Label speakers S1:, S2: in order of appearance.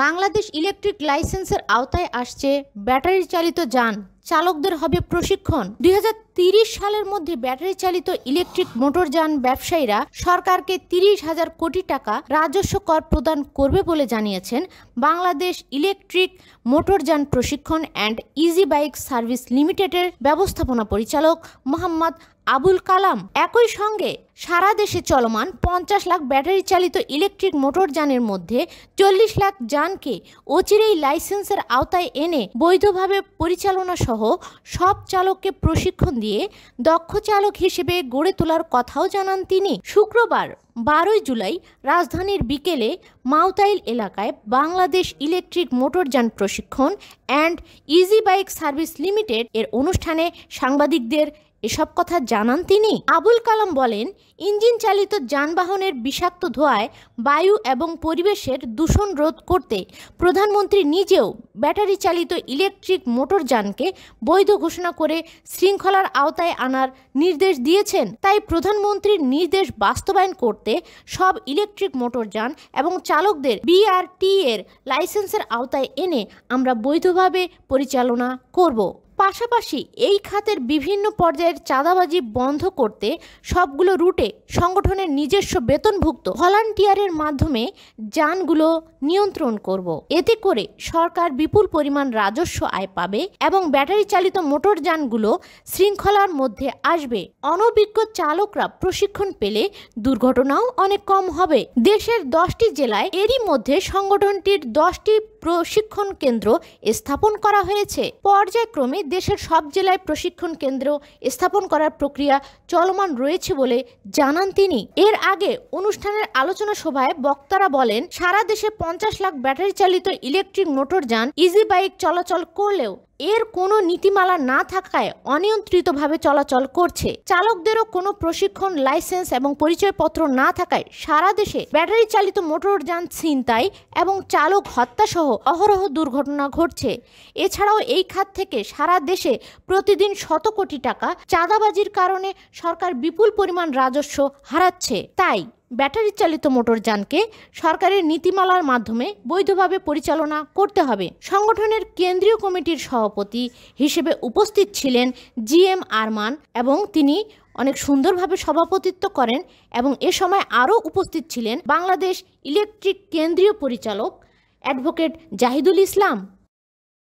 S1: Bangladesh electric লাইসেন্সের আওতায় আসছে ব্যাটারি চালিত যান, চালকদের হবে প্রশিক্ষণ। 2030 সালের মধ্যে ব্যাটারি চালিত ইলেকট্রিক মোটরযান ব্যবসায়ীরা সরকারকে 30,000 কোটি টাকা রাজস্ব কর প্রদান করবে বলে জানিয়েছেন বাংলাদেশ ইলেকট্রিক মোটরযান প্রশিক্ষণ অ্যান্ড ইজি বাইক সার্ভিস লিমিটেডের ব্যবস্থাপনা পরিচালক মোহাম্মদ আবুল কালাম। একই সঙ্গে সারা দেশে চলমান 50 লাখ ব্যাটারি চালিত ইলেকট্রিক মোটরযানের মধ্যে 40 লাখ যানকে অচিরেই লাইসেন্সের আওতায় এনে বৈধভাবে পরিচালনা সহ সব চালককে প্রশিক্ষণ দিয়ে দক্ষ চালক হিসেবে গড়ে তোলার কথাও জানান তিনি। শুক্রবার 12 জুলাই রাজধানীর বিকেলে মাওতাইল এলাকায় বাংলাদেশ ইলেকট্রিক মোটরযান প্রশিক্ষণ and easy bike service limited এর অনুষ্ঠানে সাংবাদিকদের এসব কথা জানান তিনি। আবুল কালাম বলেন, ইঞ্জিন চালিত যানবাহনের বিষাক্ত ধোঁয়ায় বায়ু এবং পরিবেশের দূষণ রোধ করতে প্রধানমন্ত্রী নিজেও ব্যাটারি চালিত ইলেকট্রিক মোটরযানকে বৈধ ঘোষণা করে শৃঙ্খলার আওতায় আনার নির্দেশ দিয়েছেন। তাই প্রধানমন্ত্রীর নির্দেশ বাস্তবায়ন করতে সব ইলেকট্রিক মোটরযান এবং চালকদের BRT এর লাইসেন্সের আওতায় এনে আমরা বৈধভাবে পরিচালনা করব। পাশাপাশি এই খাতের বিভিন্ন পর্যায়ের চাঁদাবাজি বন্ধ করতে সবগুলো রুটে সংগঠনের নিজস্ব বেতনভুক্ত ভলান্টিয়ারের মাধ্যমে যানগুলো নিয়ন্ত্রণ করব। এতে করে সরকার বিপুল পরিমাণ রাজস্ব আয় পাবে এবং ব্যাটারি চালিত মোটরযানগুলো শৃঙ্খলার মধ্যে আসবে। অনভিজ্ঞ চালকরা প্রশিক্ষণ পেলে দুর্ঘটনাও অনেক কম হবে। দেশের 10টি জেলায় এরই মধ্যে সংগঠনটির 10টি প্রশিক্ষণ কেন্দ্র স্থাপন করা হয়েছে। পর্যায়ক্রমে দেশের সব জেলায় প্রশিক্ষণ কেন্দ্র স্থাপন করার প্রক্রিয়া চলমান রয়েছে বলে জানান তিনি। এর আগে অনুষ্ঠানের আলোচনা সভায় বক্তারা বলেন, সারা দেশে 50 লাখ ব্যাটারি চালিত ইলেকট্রিক মোটরযান ইজি বাইক চলাচল করলেও এর কোনো নীতিমালা না থাকায় অনিয়ন্ত্রিতভাবে চলাচল করছে। চালকদেরও কোনো প্রশিক্ষণ, লাইসেন্স এবং পরিচয়পত্র না থাকায় সারা দেশে ব্যাটারি চালিত মোটরযান ছিনতাই এবং চালক হত্যা সহ অহরহ দুর্ঘটনা ঘটছে। এছাড়াও এই খাত থেকে সারা দেশে প্রতিদিন শত কোটি টাকা চাঁদাবাজির কারণে সরকার বিপুল পরিমাণ রাজস্ব হারাচ্ছে। তাই ব্যাটারি চালিত মোটরযানকে সরকারের নীতিমালার মাধ্যমে বৈধভাবে পরিচালনা করতে হবে। সংগঠনের কেন্দ্রীয় কমিটির সভাপতি হিসেবে উপস্থিত ছিলেন GM আরমান এবং তিনি অনেক সুন্দরভাবে সভাপতিত্ব করেন এবং এ সময় আরও উপস্থিত ছিলেন বাংলাদেশ ইলেকট্রিক কেন্দ্রীয় পরিচালক অ্যাডভোকেট জাহিদুল ইসলাম।